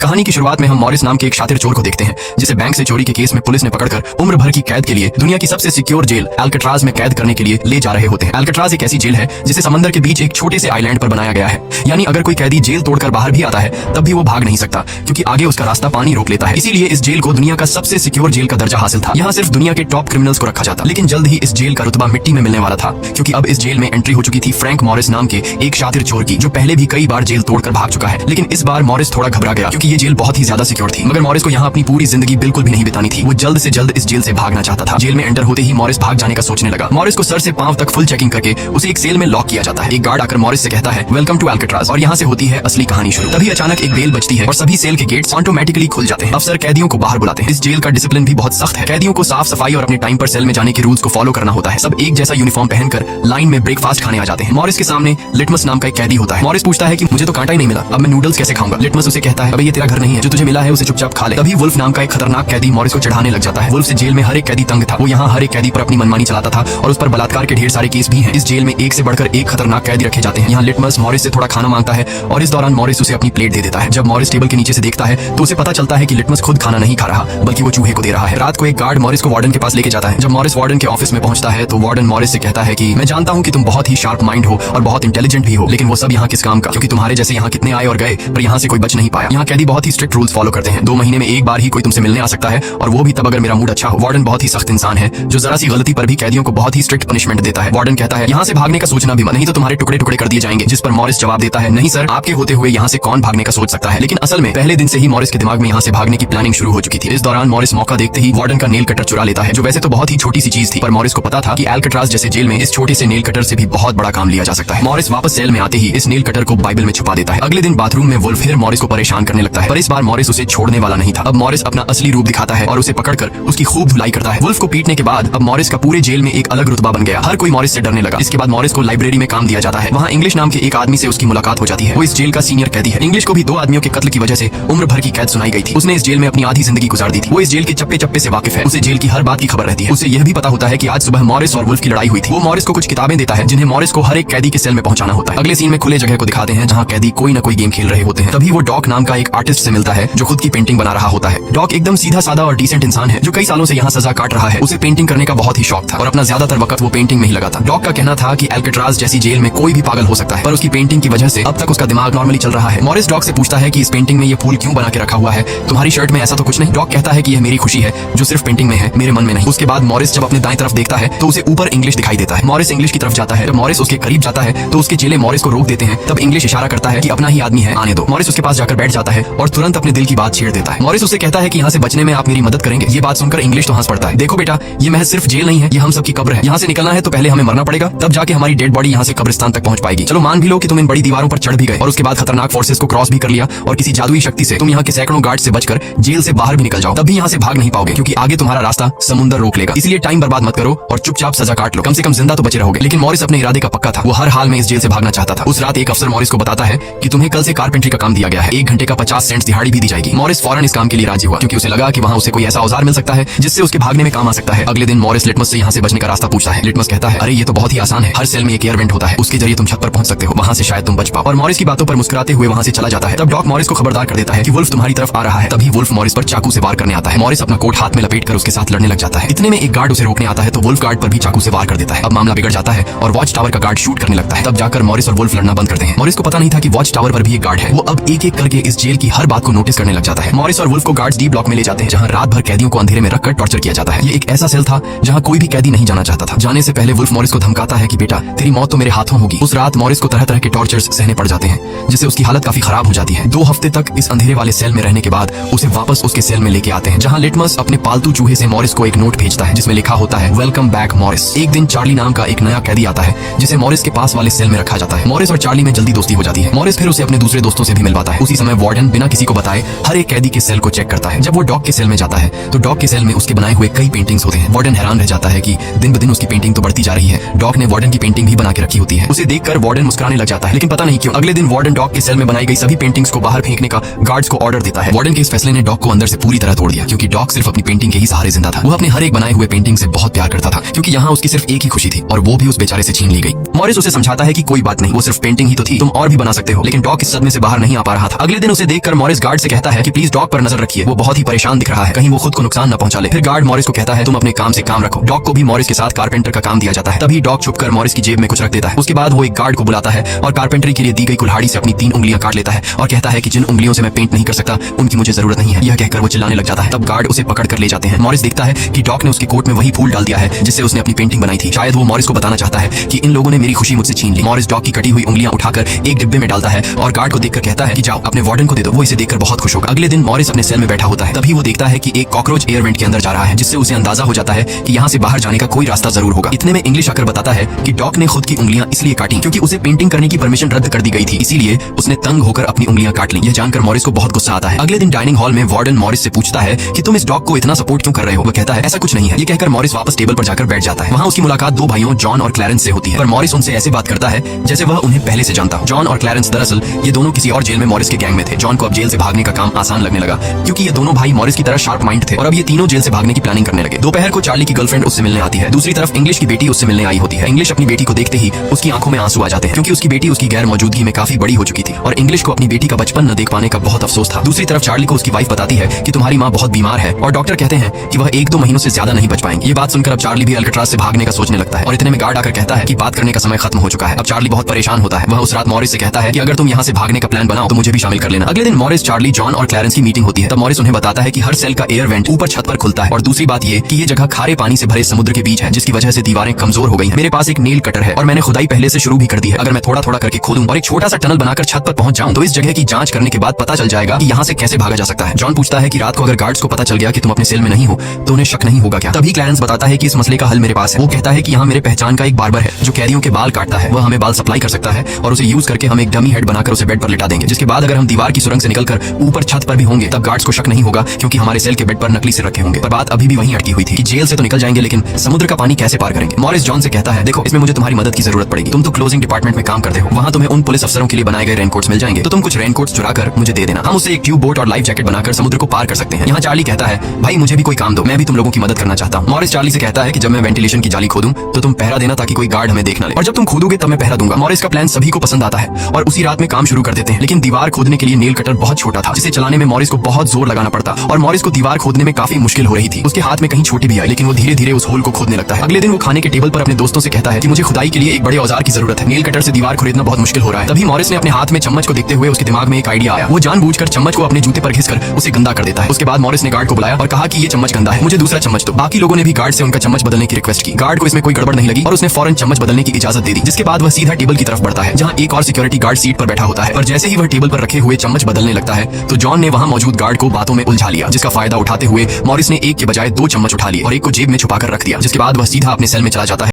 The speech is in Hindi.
कहानी की शुरुआत में हम मॉरिस नाम के एक शातिर चोर को देखते हैं जिसे बैंक से चोरी के केस में पुलिस ने पकड़कर उम्र भर की कैद के लिए दुनिया की सबसे सिक्योर जेल अल्काट्राज में कैद करने के लिए ले जा रहे होते हैं। अल्काट्राज एक ऐसी जेल है जिसे समंदर के बीच एक छोटे से आइलैंड पर बनाया गया है, यानी अगर कोई कैदी जेल तोड़कर बाहर भी आता है तब भी वो भाग नहीं सकता क्योंकि आगे उसका रास्ता पानी रोक लेता है। इसीलिए इस जेल को दुनिया का सबसे सिक्योर जेल का दर्जा हासिल था। यहाँ सिर्फ दुनिया के टॉप क्रिमिनल्स को रखा जाता, लेकिन जल्द ही इस जेल का रुतबा मिट्टी में मिलने वाला था क्योंकि अब इस जेल में एंट्री हो चुकी थी फ्रैंक मॉरिस नाम के एक शातिर चोर की, जो पहले भी कई बार जेल तोड़कर भाग चुका है। लेकिन इस बार मॉरिस थोड़ा घबरा गया क्योंकि ये जेल बहुत ही ज्यादा सिक्योर थी। मगर मॉरिस को यहाँ अपनी पूरी जिंदगी बिल्कुल भी नहीं बितानी थी। वो जल्द से जल्द इस जेल से भागना चाहता था। जेल में एंटर होते ही मॉरिस भाग जाने का सोचने लगा। मॉरिस को सर से पांव तक फुल चेकिंग करके उसे एक सेल में लॉक किया जाता है। एक गार्ड आकर मॉरिस से कहता है वेलकम टू अल्काट्राज, और यहाँ से होती है असली कहानी शुरू। तभी अचानक एक बेल बजती है और सभी सेल के गेट्स ऑटोमेटिकली खुल जाते हैं। अफसर कैदियों को बाहर बुलाते हैं। इस जेल का डिसिप्लिन भी बहुत सख्त है। कैदियों को साफ सफाई और अपने टाइम पर सेल में जाने के रूल्स को फॉलो करना होता है। सब एक जैसा यूनिफॉर्म पहनकर लाइन में ब्रेकफास्ट खाने आ जाते हैं। मॉरिस के सामने लिटमस नाम का एक कैदी होता है। मॉरिस पूछता है कि मुझे तो कांटा ही नहीं मिला, अब मैं नूडल्स कैसे खाऊंगा। लिटमस उसे कहता है अबे ये तेरा घर नहीं है, जो तुझे मिला है उसे चुपचाप खा ले। तभी वुल्फ नाम का एक खतरनाक कैदी मॉरिस को चढ़ाने लग जाता है। वुल्फ से जेल में हर एक कैदी तंग था। वो यहाँ हर एक कैदी पर अपनी मनमानी चलाता था और उस पर बलात्कार के ढेर सारे केस भी हैं। इस जेल में एक से बढ़कर एक खतरनाक कैदी रखे जाते हैं। यहाँ लिटमस मॉरिस से थोड़ा खाना मांगता है और इस दौरान मॉरिस उसे अपनी प्लेट दे देता है। जब मॉरिस टेबल के नीचे से देखता है तो उसे पता चलता है कि लिटमस खुद खाना नहीं खा रहा बल्कि वो चूहे को दे रहा है। रात को एक गार्ड मॉरिस को वार्डन के पास लेके जाता है। जब मॉरिस वार्डन के ऑफिस में पहुंचता है तो वार्डन मॉरिस से कहता है कि मैं जानता हूं कि तुम बहुत ही शार्प माइंड हो और बहुत इंटेलिजेंट भी हो, लेकिन वो सब यहाँ किस काम का, क्योंकि तुम्हारे जैसे यहाँ कितने आए और गए पर यहाँ से कोई बच नहीं पाया। यहाँ कैदी बहुत ही स्ट्रिक्ट रूल्स फॉलो करते हैं। 2 महीने में एक बार ही कोई तुमसे मिलने आ सकता है और वो भी तब अगर मेरा मूड अच्छा हो। वार्डन बहुत ही सख्त इंसान है जो जरा सी गलती पर भी कैदियों को बहुत ही स्ट्रिक्ट पनिशमेंट देता है। वार्डन कहता है यहाँ से भागने का सोचना भी मत, नहीं तो तुम्हारे टुकड़े टुकड़े कर दिए जाएंगे। जिस पर मॉरिस जवाब देता है नहीं सर, आपके होते हुए यहाँ से कौन भागने का सोच सकता है। लेकिन असल में पहले दिन से ही मॉरिस के दिमाग में यहाँ से भागने की प्लानिंग शुरू हो चुकी थी। इस दौरान मॉरिस मौका देखते ही वार्डन का नेल कटर चुरा लेता है, जो वैसे तो बहुत ही छोटी सी चीज थी, पर मॉरिस को पता था कि अल्काट्राज जैसे जेल में इस छोटे से नेल कटर से भी बहुत बड़ा काम लिया जा सकता है। मॉरिस वापस सेल में आते ही इस नेल कटर को बाइबल में छुपा देता है। अगले दिन बाथरूम में वुल्फ फिर मॉरिस को परेशान करने लगता है, पर इस बार मॉरिस उसे छोड़ने वाला नहीं था। अब मॉरिस अपना असली रूप दिखाता है और उसे पकड़कर उसकी खूब धुलाई करता है। वुल्फ को पीटने के बाद अब मॉरिस का पूरे जेल में एक अलग रुतबा बन गया। हर कोई मॉरिस से डरने लगा। इसके बाद मॉरिस को लाइब्रेरी में काम दिया जाता है। वहाँ इंग्लिश नाम के एक आदमी से उसकी मुलाकात हो जाती है। वो इस जेल का सीनियर कैदी है। इंग्लिश को भी 2 आदमियों के कत्ल की वजह से उम्र भर की कैद सुनाई गई थी। उसने इस जेल में अपनी आधी जिंदगी गुजार दी थी। वो इस जेल के चप्पे चप्पे से वाकिफ है। उसे जेल की हर बात की खबर रहती है। उसे यह भी पता होता है कि आज सुबह मॉरिस और वुल्फ की लड़ाई हुई थी। वो मॉरिस को कुछ किताबें देता है जिन्हें मॉरिस को हर एक कैदी के सेल में पहुंचाना होता है। अगले सीन में खुले जगह को दिखाते हैं जहाँ कैदी कोई न कोई गेम खेल रहे होते हैं। तभी वो डॉक नाम का एक आर्टिस्ट से मिलता है जो खुद की पेंटिंग बना रहा होता है। डॉक एकदम सीधा साधा और डिसेंट इंसान है जो कई सालों से यहाँ सजा काट रहा है। उसे पेंटिंग करने का बहुत ही शौक था और अपना ज्यादातर वक्त वो पेंटिंग में ही लगाता। डॉक का कहना था कि अल्काट्राज जैसी जेल में कोई भी पागल हो सकता है, पर उसकी पेंटिंग की वजह से अब तक उसका दिमाग नॉर्मली चल रहा है। मॉरिस डॉक से पूछता है कि इस पेंटिंग में ये फूल क्यों बना के रखा हुआ है, तुम्हारी शर्ट में ऐसा तो कुछ नहीं। डॉक कहता है कि यह मेरी खुशी है जो सिर्फ पेंटिंग में है, मेरे मन में नहीं। उसके बाद मॉरिस जब अपने दाएं तरफ देखता है तो उसे ऊपर इंग्लिश दिखाई देता है। मॉरिस इंग्लिश की तरफ जाता है। जब मॉरिस उसके करीब जाता है तो उसके चेले मॉरिस को रोक देते हैं। तब इंग्लिश इशारा करता है कि अपना ही आदमी है, आने दो। मॉरिस उसके पास जाकर बैठ जाता है और तुरंत अपने दिल की बात छेड़ देता है। मॉरिस उससे कहता है कि यहाँ से बचने में आप मेरी मदद करेंगे। ये बात सुनकर इंग्लिश तो हंस पड़ता है। देखो बेटा, ये महज सिर्फ जेल नहीं है, ये हम सबकी कब्र है। यहाँ से निकलना है तो पहले हमें मरना पड़ेगा, तब जाके हमारी डेड बॉडी यहाँ से कब्रिस्तान तक पहुंच पाएगी। चलो मान भी लो कि तुम इन बड़ी दीवारों पर चढ़ भी गए और उसके बाद खतरनाक फोर्सेस को क्रॉस भी कर लिया और किसी जादुई शक्ति से तुम यहाँ के सैकड़ों गार्ड से बचकर जेल से बाहर भी निकल जाओ, तब भी यहाँ से भाग नहीं पाओगे क्योंकि आगे तुम्हारा रास्ता समुद्र रोक लेगा। इसलिए टाइम बर्बाद मत करो और चुपचाप सजा काट लो, कम से कम जिंदा तो बचे रहोगे। लेकिन मॉरिस अपने इरादे का पक्का था। वो हर हाल में इस जेल से भागना चाहता था। उस रात एक अफसर मॉरिस को बताता है कि तुम्हें कल से कारपेंट्री का काम दिया गया है, 1 घंटे का 50 सेंट्स दिहाड़ी भी दी जाएगी। मॉरिस फौरन इस काम के लिए राजी हुआ क्योंकि उसे लगा कि वहाँ उसे कोई ऐसा औजार मिल सकता है जिससे उसके भागने में काम आ सकता है। अगले दिन मॉरिस लिटमस से यहाँ से बचने का रास्ता पूछता है। लिटमस कहता है अरे ये तो बहुत ही आसान है, हर सेल में एक एयर वेंट होता है, उसके जरिए तुम छत पर पहुंच सकते हो, वहाँ से शायद तुम बच पाओ। और मॉरिस की बातों पर मुस्कुराते हुए वहाँ से चला जाता है। तब डॉक मॉरिस को खबरदार कर देता है कि वुल्फ तुम्हारी तरफ आ रहा है। तभी वुल्फ मॉरिस पर चाकू से वार करने आता है। मॉरिस अपना कोट हाथ में लपेट कर उसके साथ लड़ने लग जाता है। इतने में एक गार्ड उसे रोकने आता है तो वुल्फ गार्ड पर भी चाकू से वार कर देता है। अब मामला बिगड़ जाता है और वॉच टावर का गार्ड शूट करने लगता है। तब जाकर मॉरिस और वुल्फ लड़ना बंद करते हैं। मॉरिस को पता नहीं था कि वॉच टावर पर भी एक गार्ड है। वो अब एक एक करके इस जेल की हर बात को नोटिस करने लग जाता है। मॉरिस और वुल्फ को गार्ड्स डी ब्लॉक में ले जाते हैं जहाँ रात भर कैदियों को अंधेरे में रखकर टॉर्चर किया जाता है। ये एक ऐसा सेल था जहाँ कोई भी कैदी नहीं जाना चाहता था। जाने से पहले वुल्फ मॉरिस को धमकाता है कि बेटा तेरी मौत तो मेरे हाथों होगी। उस रात मॉरिस को तरह तरह के टॉर्चर्स सहने पड़ जाते हैं जिससे उसकी हालत काफी खराब हो जाती है। 2 हफ्ते तक इस अंधेरे वाले सेल में रहने के बाद उसे वापस उसके सेल में लेके आते हैं जहाँ लिटमस अपने पालतू चूहे से मॉरिस को एक नोट भेजता है जिसमें लिखा होता है वेलकम बैक मॉरिस। एक दिन चार्ली नाम का एक नया कैदी आता है जिसे मॉरिस के पास वाले सेल में रखा जाता है। मॉरिस और चार्ली में जल्दी दोस्ती हो जाती है। मॉरिस फिर उसे अपने दूसरे दोस्तों से भी मिलवाता है। उसी समय वार्डन बिना किसी को बताए हर एक कैदी के सेल को चेक करता है। जब वो डॉग के सेल में जाता है तो डॉग के सेल में उसके बनाए हुए कई पेंटिंग्स होते हैं। वार्डन हैरान रह जाता है कि दिन ब दिन उसकी पेंटिंग तो बढ़ती जा रही है। डॉग ने वार्डन की पेंटिंग भी बना के रखी होती है। उसे देखकर वार्डन मुस्कुराने लग जाता है, लेकिन पता नहीं क्यों अगले दिन वार्डन डॉग के सेल में बनाई गई सभी पेंटिंग्स को बाहर फेंकने का गार्ड्स को ऑर्डर देता है। वार्डन के इस फैसले ने डॉग को अंदर से पूरी तरह तोड़ दिया क्योंकि डॉग सिर्फ अपनी पेंटिंग के ही सहारे जिंदा था। वो अपने हर एक बनाए हुए पेंटिंग से बहुत प्यार करता था क्योंकि यहाँ उसकी सिर्फ एक ही खुशी थी और वो भी उस बेचारे से छीन ली गई। मॉरिस उसे समझाता है कि कोई बात नहीं, वो सिर्फ पेंटिंग ही तो थी, तुम और भी बना सकते हो। लेकिन डॉग इस सदमे से बाहर नहीं आ पा रहा था। अगले दिन उसे देखकर देखकर मॉरिस गार्ड से कहता है कि प्लीज डॉग पर नजर रखिए, वो बहुत ही परेशान दिख रहा है, कहीं वो खुद को नुकसान न पहुंचा ले। फिर गार्ड मॉरिस को कहता है तुम अपने काम से काम रखो। डॉग को भी मॉरिस के साथ कारपेंटर का काम दिया जाता है। तभी डॉग छुपकर मॉरिस की जेब में कुछ रख देता है। उसके बाद वो एक गार्ड को बुलाता है और कारपेंटरी के लिए दी गई कुल्हाड़ी से अपनी 3 उंगलियां काट लेता है और कहता है कि जिन उंगलियों से मैं पेंट नहीं कर सकता उनकी मुझे जरूरत नहीं है। यह कहकर वो चिल्लाने लग जाता है। तब गार्ड उसे पकड़ कर ले जाते हैं। मॉरिस देखता है कि डॉग ने उसके कोट में वही फूल डाल दिया है जिससे उसने अपनी पेंटिंग बनाई थी। शायद वो मॉरिस को बताना चाहता है कि इन लोगों ने मेरी खुशी मुझसे छीन ली। मॉरिस डॉग की कटी हुई उंगलियां उठाकर एक डिब्बे में डालता है और गार्ड को देखकर कहता है कि जाओ अपने वार्डन को दे दो, वो इसे देखकर बहुत खुश होगा। अगले दिन मॉरिस अपने सेल में बैठा होता है। तभी वो देखता है कि एक कॉकरोच एयर वेंट के अंदर जा रहा है, जिससे उसे अंदाजा हो जाता है कि यहाँ से बाहर जाने का कोई रास्ता जरूर होगा। इतने में इंग्लिश आकर बताता है कि डॉग ने खुद की उंगलियां इसलिए काटी क्योंकि उसे पेंटिंग करने की परमिशन रद्द कर दी गई थी, इसीलिए उसने तंग होकर अपनी उंगलियां काट ली। यह जानकर मॉरिस को बहुत गुस्सा आता है। अगले दिन डाइनिंग हॉल में वार्डन मॉरिस से पूछता है कि तुम इस डॉग को इतना सपोर्ट क्यों कर रहे हो। वह कहता है ऐसा कुछ नहीं है। ये कहकर मॉरिस वापस टेबल पर जाकर बैठ जाता है। वहाँ उसकी मुलाकात 2 भाइयों जॉन और क्लैरेंस से होती है, पर मॉरिस उनसे ऐसे बात करता है जैसे वह उन्हें पहले से जानता हो। जॉन और क्लैरेंस दरअसल ये दोनों किसी और जेल में मॉरिस के गैंग में थे। जॉन को अब जेल से भागने का काम आसान लगने लगा क्योंकि ये दोनों भाई मॉरिस की तरह शार्प माइंड थे और अब ये तीनों जेल से भागने की प्लानिंग करने लगे। दोपहर को चार्ली की गर्लफ्रेंड उससे मिलने आती है। दूसरी तरफ इंग्लिश की बेटी उससे मिलने आई होती है। इंग्लिश अपनी बेटी को देखते ही उसकी आंखों में आंसू आ जाते हैं क्योंकि उसकी बेटी उसकी गैर मौजूदगी में काफी बड़ी हो चुकी थी और इंग्लिश को अपनी बेटी का बचपन न देख पाने का बहुत अफसोस था। दूसरी तरफ चार्ली को उसकी वाइफ बताती है कि तुम्हारी माँ बहुत बीमार है और डॉक्टर कहते हैं कि वह 1-2 महीनों से ज्यादा नहीं बच पाएंगे। ये बात सुनकर अब चार्ली भी अल्काट्राज से भागने का सोचने लगता है और इतने में गार्ड आकर कहता है कि बात करने का समय खत्म हो चुका है। अब चार्ली बहुत परेशान होता है। वह उस रात मॉरिस से कहता है कि अगर तुम यहाँ से भागने का प्लान बनाओ तो मुझे भी शामिल कर लेना। अगले दिन मॉरिस, चार्ली, जॉन और क्लैरेंस की मीटिंग होती है। तब मॉरिस उन्हें बताता है कि हर सेल का एयर वेंट ऊपर छत पर खुलता है और दूसरी बात ये कि ये जगह खारे पानी से भरे समुद्र के बीच है जिसकी वजह से दीवारें कमजोर हो गई हैं। मेरे पास एक नेल कटर है और मैंने खुदाई पहले से शुरू भी कर दी है। अगर मैं थोड़ा थोड़ा करके खोदूं और एक छोटा सा टनल बनाकर छत पर पहुंच जाऊं तो इस जगह की जांच करने के बाद पता चल जाएगा कि यहाँ से कैसे भागा जा सकता है। जॉन पूछता है कि रात को अगर गार्ड्स को पता चल गया कि तुम अपने सेल में नहीं हो तो उन्हें शक नहीं होगा क्या। तभी क्लैरेंस बताता है कि इस मसले का हल मेरे पास है। वो कहता है कि यहाँ मेरे पहचान का एक बार्बर है जो कैदियों के बाल काटता है। वह हमें बाल सप्लाई कर सकता है और उसे यूज करके हम एक डमी हेड बनाकर उसे बेड पर लिटा देंगे, जिसके बाद अगर हम दीवार की सुरंग से निकलकर ऊपर छत पर भी होंगे तब गार्ड्स को शक नहीं होगा क्योंकि हमारे सेल के बेड पर नकली सिर रखे होंगे। पर बात अभी भी वहीं अटकी हुई थी कि जेल से तो निकल जाएंगे लेकिन समुद्र का पानी कैसे पार करेंगे। मॉरिस जॉन से कहता है देखो इसमें मुझे तुम्हारी मदद की जरूरत पड़ेगी। तुम तो क्लोजिंग डिपार्टमेंट में काम करते हो, वहाँ तुम्हें उन पुलिस अफसरों के लिए बनाए गए रेनकोट्स मिल जाएंगे, तो तुम कुछ रेनकोट्स चुरा कर मुझे दे देना। हम उसे एक ट्यूब बोट और लाइफ जैकेट बनाकर समुद्र को पार कर सकते हैं। यहाँ चार्ली कहता है भाई मुझे भी कोई काम दो, मैं भी तुम लोगों की मदद करना चाहता हूँ। मॉरिस चार्ली से कहता है कि जब मैं वेंटिलेशन की जाली खोदूं तो तुम पहरा देना ताकि कोई गार्ड हमें देख ना ले, और जब तुम खोदोगे तब मैं पहरा दूंगा। मॉरिस का प्लान सभी को पसंद आता है और उसी रात में काम शुरू कर देते हैं। लेकिन दीवार खोदने के लिए नेल कटर बहुत छोटा था जिसे चलाने में मॉरिस को बहुत जोर लगाना पड़ता और मॉरिस को दीवार खोदने में काफी मुश्किल हो रही थी। उसके हाथ में कहीं छोटी भी आई लेकिन वो धीरे धीरे उस होल को खोदने लगता है। अगले दिन वो खाने के टेबल पर अपने दोस्तों से कहता है कि मुझे खुदाई के लिए एक बड़े औजार की जरूरत है, नेल कटर से दीवार खरीदना बहुत मुश्किल हो रहा है। तभी मॉरिस ने अपने हाथ में चम्मच को देखते हुए उसके दिमाग में एक आइडिया आया। वो जानबूझकर चम्मच को अपने जूते पर घिसकर उसे गंदा कर देता है। उसके बाद मॉरिस ने गार्ड को बुलाया और कहा कि ये चम्मच गंदा है, मुझे दूसरा चम्मच दो। बाकी लोगों ने भी गार्ड से उनका चम्मच बदलने की रिक्वेस्ट की। गार्ड को इसमें कोई गड़बड़ नहीं लगी और उसने फौरन चम्मच बदलने की इजाजत दे दी, जिसके बाद वह सीधा टेबल की तरफ बढ़ता है जहाँ एक और सिक्योरिटी गार्ड सीट पर बैठा होता है। पर जैसे ही वह टेबल पर रखे हुए चम्मच बदलने लगता है तो जॉन ने वहाँ मौजूद गार्ड को बातों में उलझा लिया, जिसका फायदा उठाते हुए मॉरिस ने एक के बजाय 2 चम्मच उठा लिए और एक को जेब में छुपाकर रख दिया, जिसके बाद वह सीधा अपने सेल में चला जाता है।